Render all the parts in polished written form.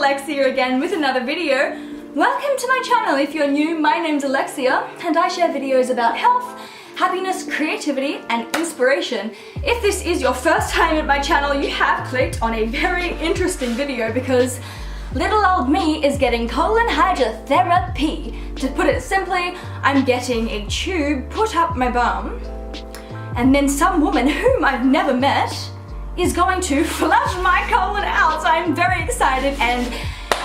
Alexia again with another video. Welcome to my channel. If you're new, my name's Alexia and I share videos about health, happiness, creativity and inspiration. If this is your first time at my channel, you have clicked on a very interesting video because little old me is getting colon hydrotherapy. To put it simply, I'm getting a tube put up my bum and then some woman whom I've never met is going to flush my colon out. So I'm very excited and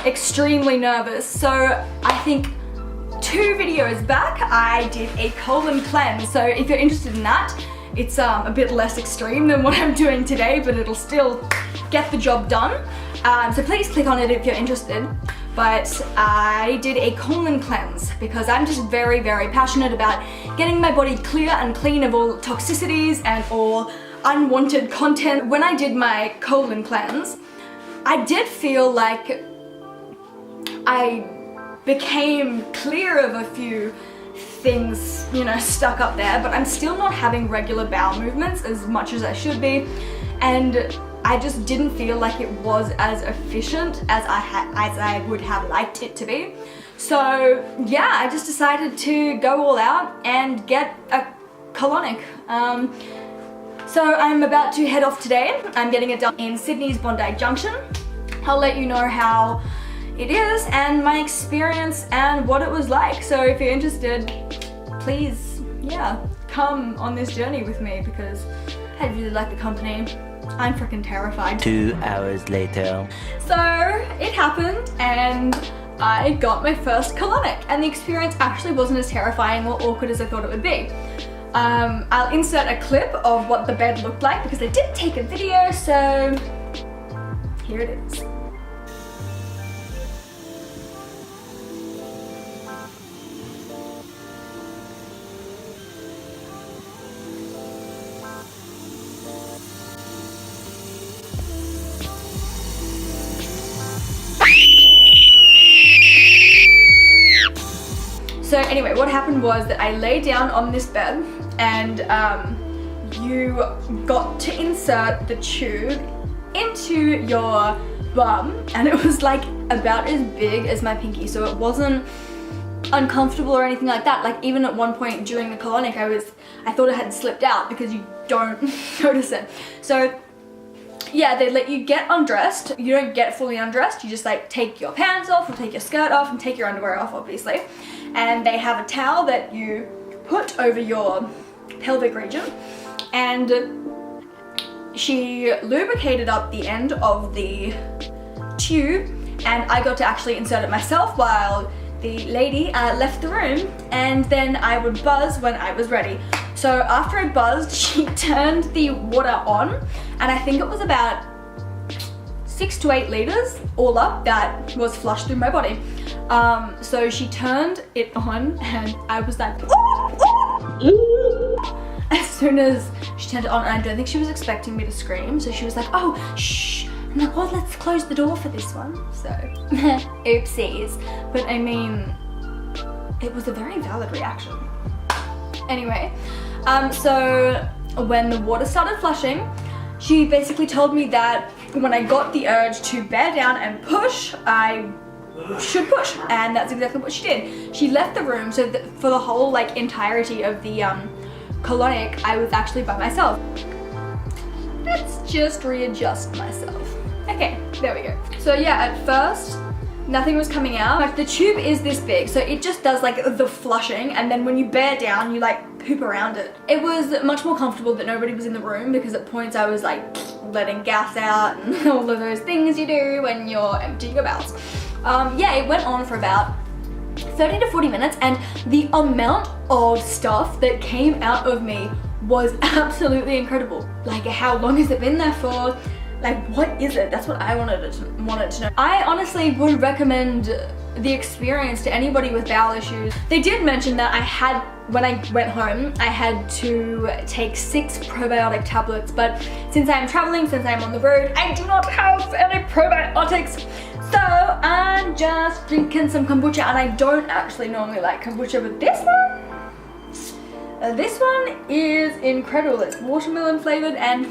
extremely nervous. So I think 2 videos back I did a colon cleanse. So if you're interested in that, it's a bit less extreme than what I'm doing today, but it'll still get the job done. So please click on it if you're interested. But I did a colon cleanse because I'm just very, very passionate about getting my body clear and clean of all toxicities and all unwanted content. When I did my colon cleanse, I did feel like I became clear of a few things, you know, stuck up there, but I'm still not having regular bowel movements as much as I should be, and I just didn't feel like it was as efficient as I would have liked it to be. So yeah, I just decided to go all out and get a colonic. So I'm about to head off today. I'm getting it done in Sydney's Bondi Junction. I'll let you know how it is and my experience and what it was like. So if you're interested, please, yeah, come on this journey with me because I really like the company. I'm freaking terrified. 2 hours later. So it happened and I got my first colonic and the experience actually wasn't as terrifying or awkward as I thought it would be. I'll insert a clip of what the bed looked like because I did take a video, so here it is. So anyway, what happened was that I lay down on this bed and you got to insert the tube into your bum, and it was like about as big as my pinky, so it wasn't uncomfortable or anything like that. Like even at one point during the colonic I thought it had slipped out because you don't notice it. So yeah, they let you get undressed. You don't get fully undressed, you just like take your pants off or take your skirt off and take your underwear off, obviously. And they have a towel that you put over your pelvic region, and she lubricated up the end of the tube and I got to actually insert it myself while the lady left the room, and then I would buzz when I was ready. So after I buzzed, she turned the water on, and I think it was about 6 to 8 liters all up that was flushed through my body. So she turned it on and I was like, as soon as she turned it on, and I don't think she was expecting me to scream, so she was like, oh, shh. I'm like, well, let's close the door for this one. So, oopsies. But I mean, it was a very valid reaction. Anyway, so when the water started flushing, she basically told me that when I got the urge to bear down and push, I should push, and that's exactly what she did. She left the room, so that for the whole like entirety of the colonic, I was actually by myself. Let's just readjust myself. Okay, there we go. So yeah, at first nothing was coming out. Like the tube is this big, so it just does like the flushing, and then when you bear down, you like poop around it. It was much more comfortable that nobody was in the room because at points I was like letting gas out and all of those things you do when you're emptying your bowels. Yeah, it went on for about 30 to 40 minutes and the amount of stuff that came out of me was absolutely incredible. Like, how long has it been there for? Like, what is it? That's what I wanted to know. I honestly would recommend the experience to anybody with bowel issues. They did mention that when I went home, I had to take 6 probiotic tablets, but since I'm traveling, since I'm on the road, I do not have any probiotics. So I'm just drinking some kombucha, and I don't actually normally like kombucha, but this one is incredible. It's watermelon flavored and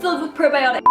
filled with probiotics.